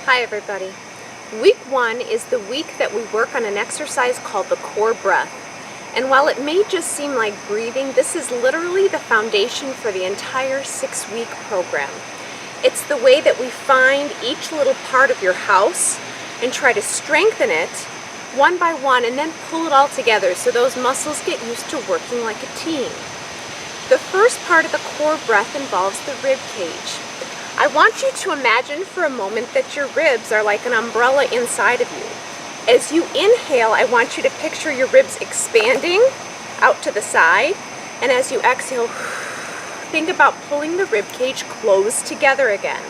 Hi everybody. Week 1 is the week that we work on an exercise called the core breath. And while it may just seem like breathing, this is literally the foundation for the entire 6-week program. It's the way that we find each little part of your house and try to strengthen it one by one and then pull it all together so those muscles get used to working like a team. The first part of the core breath involves the rib cage. I want you to imagine for a moment that your ribs are like an umbrella inside of you. As you inhale, I want you to picture your ribs expanding out to the side, and as you exhale, think about pulling the rib cage closed together again.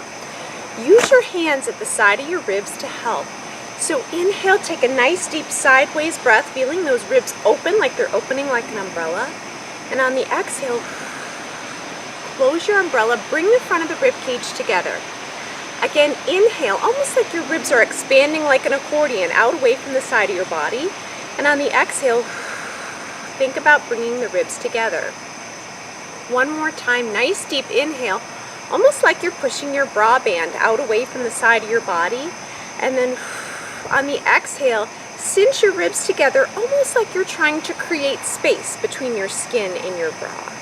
Use your hands at the side of your ribs to help. So inhale, take a nice deep sideways breath, feeling those ribs open like they're opening like an umbrella. And on the exhale, close your umbrella, bring the front of the rib cage together. Again, inhale, almost like your ribs are expanding like an accordion out away from the side of your body. And on the exhale, think about bringing the ribs together. One more time, nice deep inhale, almost like you're pushing your bra band out away from the side of your body. And then on the exhale, cinch your ribs together, almost like you're trying to create space between your skin and your bra.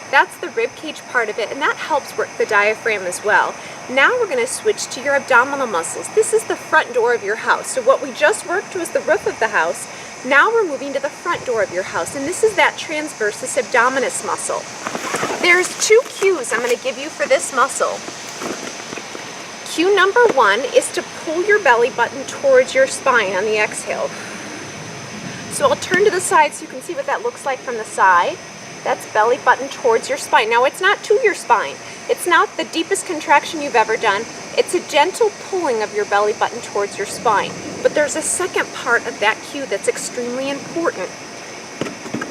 That's the rib cage part of it, and that helps work the diaphragm as well. Now we're going to switch to your abdominal muscles. This is the front door of your house. So what we just worked was the roof of the house. Now we're moving to the front door of your house, and this is that transversus abdominis muscle. There's 2 cues I'm going to give you for this muscle. Cue number 1 is to pull your belly button towards your spine on the exhale. So I'll turn to the side so you can see what that looks like from the side. That's belly button towards your spine. Now it's not to your spine. It's not the deepest contraction you've ever done. It's a gentle pulling of your belly button towards your spine. But there's a second part of that cue that's extremely important.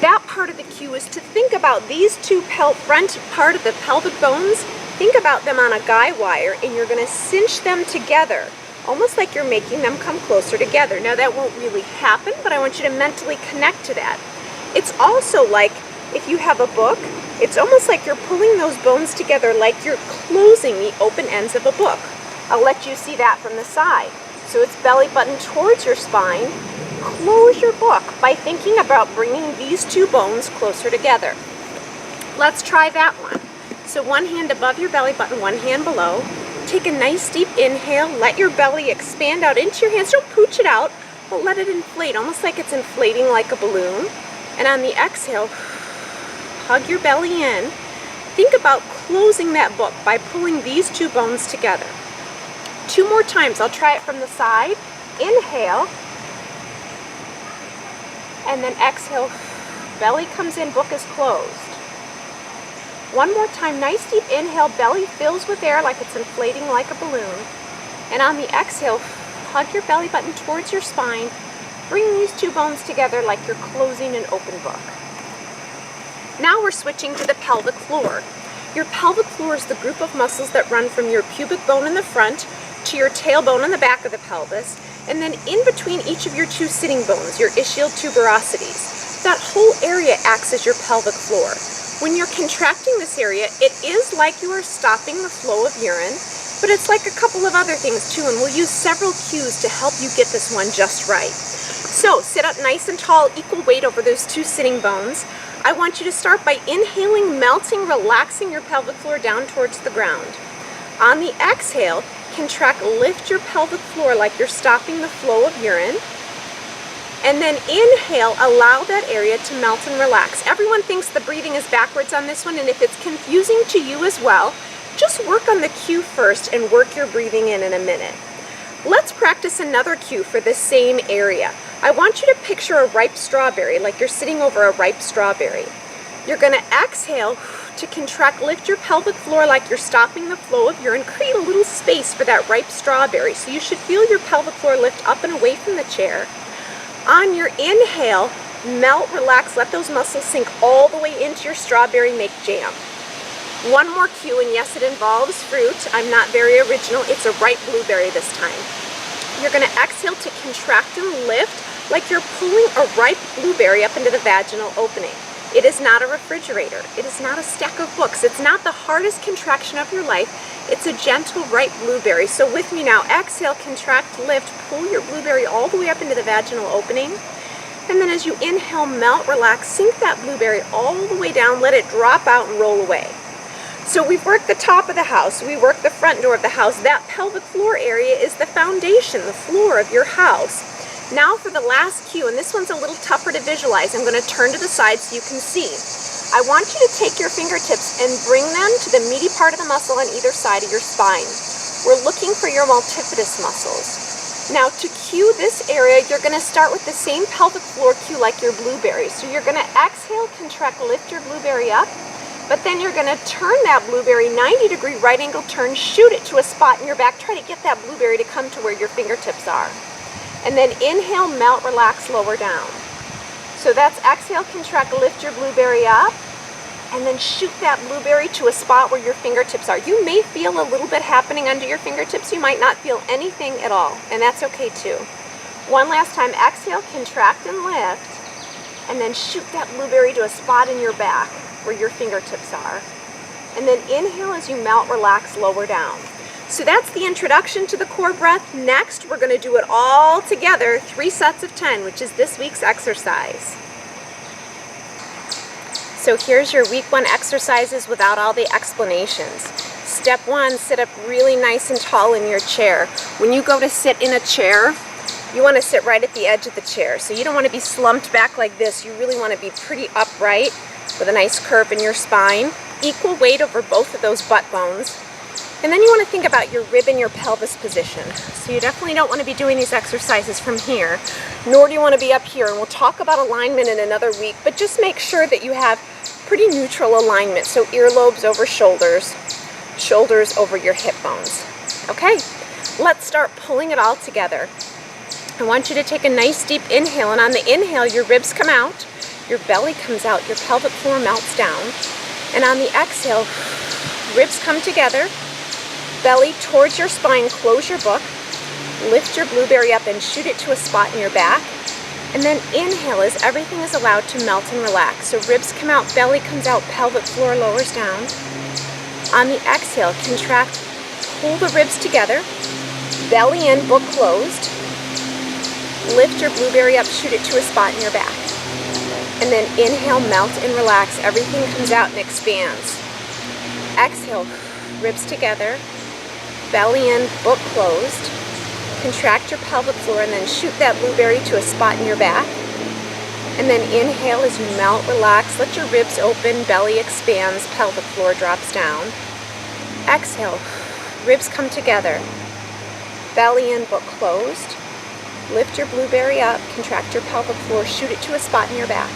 That part of the cue is to think about these 2 front part of the pelvic bones. Think about them on a guy wire, and you're going to cinch them together, almost like you're making them come closer together. Now that won't really happen, but I want you to mentally connect to that. It's also like if you have a book, it's almost like you're pulling those bones together like you're closing the open ends of a book. I'll let you see that from the side. So it's belly button towards your spine. Close your book by thinking about bringing these 2 bones closer together. Let's try that one. So one hand above your belly button, one hand below. Take a nice deep inhale. Let your belly expand out into your hands. Don't pooch it out, but let it inflate, almost like it's inflating like a balloon. And on the exhale, hug your belly in. Think about closing that book by pulling these 2 bones together. 2 more times. I'll try it from the side. Inhale. And then exhale. Belly comes in, book is closed. One more time. Nice deep inhale. Belly fills with air like it's inflating like a balloon. And on the exhale, hug your belly button towards your spine. Bring these 2 bones together like you're closing an open book. Now we're switching to the pelvic floor. Your pelvic floor is the group of muscles that run from your pubic bone in the front to your tailbone in the back of the pelvis, and then in between each of your 2 sitting bones, your ischial tuberosities. That whole area acts as your pelvic floor. When you're contracting this area, it is like you are stopping the flow of urine, but it's like a couple of other things too, and we'll use several cues to help you get this one just right. So sit up nice and tall, equal weight over those 2 sitting bones. I want you to start by inhaling, melting, relaxing your pelvic floor down towards the ground. On the exhale, contract, lift your pelvic floor like you're stopping the flow of urine. And then inhale, allow that area to melt and relax. Everyone thinks the breathing is backwards on this one, and if it's confusing to you as well, just work on the cue first and work your breathing in a minute. Let's practice another cue for the same area. I want you to picture a ripe strawberry, like you're sitting over a ripe strawberry. You're going to exhale to contract, lift your pelvic floor like you're stopping the flow of urine. Create a little space for that ripe strawberry. So you should feel your pelvic floor lift up and away from the chair. On your inhale, melt, relax, let those muscles sink all the way into your strawberry, make jam. One more cue, and yes, it involves fruit. I'm not very original. It's a ripe blueberry this time. You're going to exhale to contract and lift like you're pulling a ripe blueberry up into the vaginal opening. It is not a refrigerator. It is not a stack of books. It's not the hardest contraction of your life. It's a gentle, ripe blueberry. So with me now, exhale, contract, lift, pull your blueberry all the way up into the vaginal opening. And then as you inhale, melt, relax, sink that blueberry all the way down, let it drop out and roll away. So we've worked the top of the house, we worked the front door of the house. That pelvic floor area is the foundation, the floor of your house. Now for the last cue, and this one's a little tougher to visualize. I'm going to turn to the side so you can see. I want you to take your fingertips and bring them to the meaty part of the muscle on either side of your spine. We're looking for your multifidus muscles. Now to cue this area, you're going to start with the same pelvic floor cue like your blueberry. So you're going to exhale, contract, lift your blueberry up, but then you're going to turn that blueberry 90-degree right angle turn, shoot it to a spot in your back. Try to get that blueberry to come to where your fingertips are. And then inhale, melt, relax, lower down. So that's exhale, contract, lift your blueberry up, and then shoot that blueberry to a spot where your fingertips are. You may feel a little bit happening under your fingertips. You might not feel anything at all, and that's okay too. One last time, exhale, contract and lift, and then shoot that blueberry to a spot in your back where your fingertips are. And then inhale as you melt, relax, lower down. So that's the introduction to the core breath. Next, we're going to do it all together, 3 sets of 10, which is this week's exercise. So here's your week 1 exercises without all the explanations. Step 1, sit up really nice and tall in your chair. When you go to sit in a chair, you want to sit right at the edge of the chair. So you don't want to be slumped back like this. You really want to be pretty upright with a nice curve in your spine. Equal weight over both of those butt bones. And then you want to think about your rib and your pelvis position. So you definitely don't want to be doing these exercises from here, nor do you want to be up here. And we'll talk about alignment in another week, but just make sure that you have pretty neutral alignment. So earlobes over shoulders, shoulders over your hip bones. Okay, let's start pulling it all together. I want you to take a nice deep inhale, and on the inhale, your ribs come out, your belly comes out, your pelvic floor melts down. And on the exhale, ribs come together, belly towards your spine, close your book, lift your blueberry up and shoot it to a spot in your back. And then inhale as everything is allowed to melt and relax. So ribs come out, belly comes out, pelvic floor lowers down. On the exhale, contract, pull the ribs together, belly in, book closed. Lift your blueberry up, shoot it to a spot in your back. And then inhale, melt and relax. Everything comes out and expands. Exhale, ribs together, belly in, book closed. Contract your pelvic floor and then shoot that blueberry to a spot in your back. And then inhale as you melt, relax, let your ribs open, belly expands, pelvic floor drops down. Exhale, ribs come together, belly in, book closed. Lift your blueberry up, contract your pelvic floor, shoot it to a spot in your back.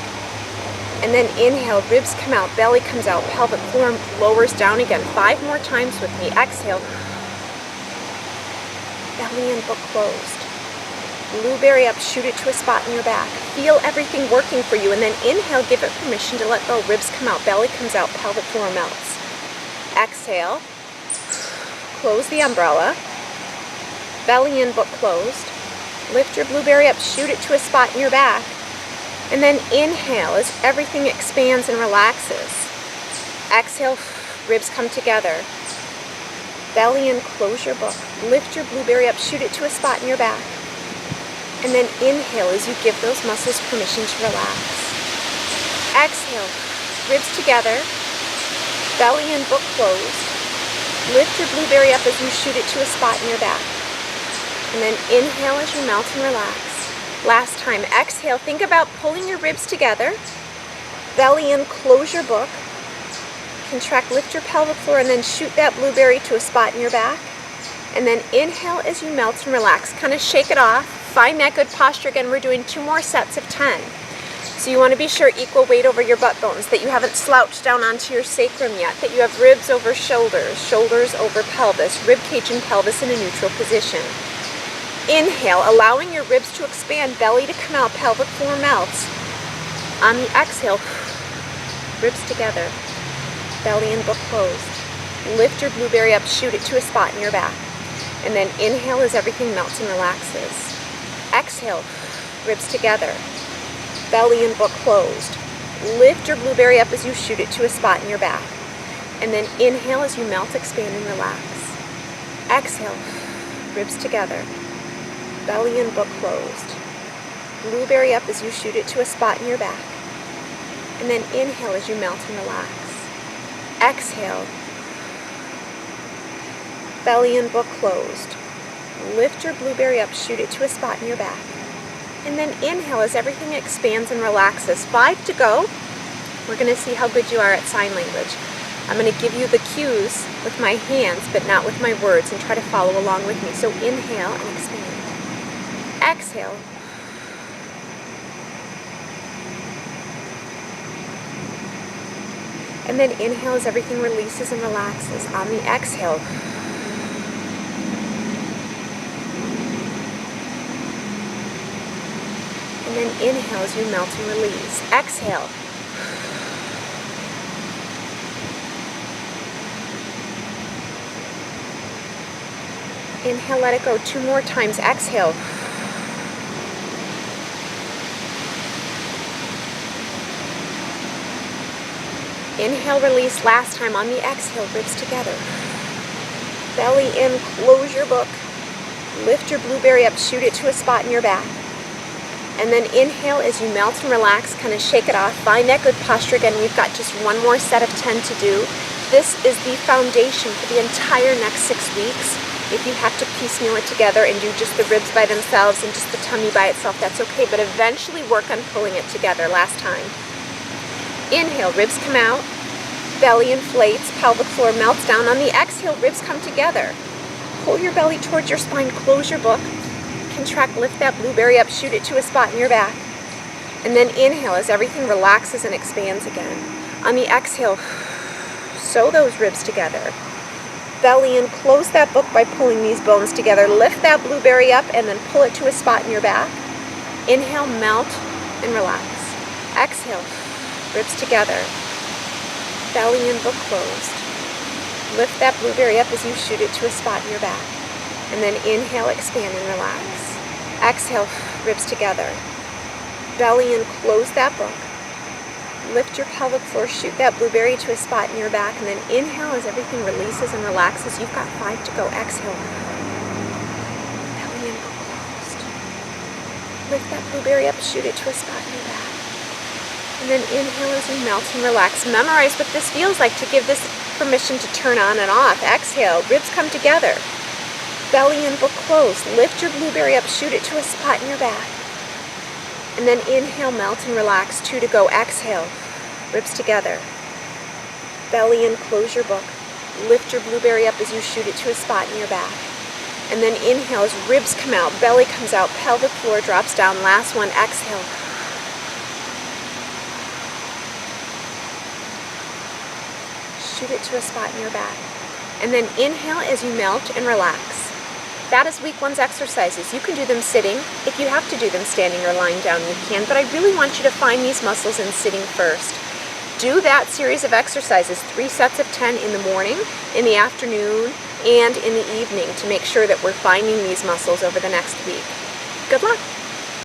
And then inhale, ribs come out, belly comes out, pelvic floor lowers down again. 5 more times with me. Exhale, belly in, book closed. Blueberry up, shoot it to a spot in your back. Feel everything working for you, and then inhale, give it permission to let go. Ribs come out, belly comes out, pelvic floor melts. Exhale, close the umbrella. Belly in, book closed. Lift your blueberry up, shoot it to a spot in your back. And then inhale as everything expands and relaxes. Exhale, ribs come together. Belly in, close your book. Lift your blueberry up, shoot it to a spot in your back. And then inhale as you give those muscles permission to relax. Exhale, ribs together. Belly in, book closed. Lift your blueberry up as you shoot it to a spot in your back. And then inhale as you melt and relax. Last time, exhale, think about pulling your ribs together. Belly in, close your book. Contract, lift your pelvic floor, and then shoot that blueberry to a spot in your back. And then inhale as you melt and relax. Kind of shake it off. Find that good posture. Again, we're doing 2 more sets of 10. So you want to be sure equal weight over your butt bones, that you haven't slouched down onto your sacrum yet, that you have ribs over shoulders, shoulders over pelvis, rib cage and pelvis in a neutral position. Inhale, allowing your ribs to expand, belly to come out, pelvic floor melts. On the exhale, ribs together, belly and book closed. Lift your blueberry up, shoot it to a spot in your back. And then inhale as everything melts and relaxes. Exhale, ribs together, belly and book closed. Lift your blueberry up as you shoot it to a spot in your back. And then inhale as you melt, expand, and relax. Exhale, ribs together, belly and book closed. Blueberry up as you shoot it to a spot in your back. And then inhale as you melt and relax. Exhale, belly and book closed. Lift your blueberry up, shoot it to a spot in your back. And then inhale as everything expands and relaxes. 5 to go. We're going to see how good you are at sign language. I'm going to give you the cues with my hands, but not with my words, and try to follow along with me. So inhale and expand. Exhale. And then inhale as everything releases and relaxes. On the exhale, and then inhale as you melt and release. Exhale. Inhale, let it go 2 more times. Exhale. Inhale, release. Last time on the exhale, ribs together. Belly in, close your book. Lift your blueberry up, shoot it to a spot in your back. And then inhale as you melt and relax, kind of shake it off. Find that good posture again. We've got just 1 more set of 10 to do. This is the foundation for the entire next 6 weeks. If you have to piecemeal it together and do just the ribs by themselves and just the tummy by itself, that's okay. But eventually work on pulling it together. Last time. Inhale, ribs come out. Belly inflates, pelvic floor melts down. On the exhale, ribs come together. Pull your belly towards your spine, close your book. Contract, lift that blueberry up, shoot it to a spot in your back. And then inhale as everything relaxes and expands again. On the exhale, sew those ribs together. Belly in, close that book by pulling these bones together. Lift that blueberry up and then pull it to a spot in your back. Inhale, melt and relax. Exhale, ribs together. Belly and book closed. Lift that blueberry up as you shoot it to a spot in your back. And then inhale, expand and relax. Exhale, ribs together. Belly in, close that book. Lift your pelvic floor, shoot that blueberry to a spot in your back, and then inhale as everything releases and relaxes. You've got 5 to go. Exhale. Belly in, book closed. Lift that blueberry up, shoot it to a spot in your back. And then inhale as you melt and relax. Memorize what this feels like to give this permission to turn on and off. Exhale, ribs come together. Belly and book closed. Lift your blueberry up, shoot it to a spot in your back. And then inhale, melt and relax. 2 to go. Exhale, ribs together. Belly in, close your book. Lift your blueberry up as you shoot it to a spot in your back. And then inhale as ribs come out, belly comes out, pelvic floor drops down. Last one, exhale. Shoot it to a spot in your back. And then inhale as you melt and relax. That is week 1's exercises. You can do them sitting. If you have to do them standing or lying down, you can. But I really want you to find these muscles in sitting first. Do that series of exercises, 3 sets of 10 in the morning, in the afternoon, and in the evening to make sure that we're finding these muscles over the next week. Good luck.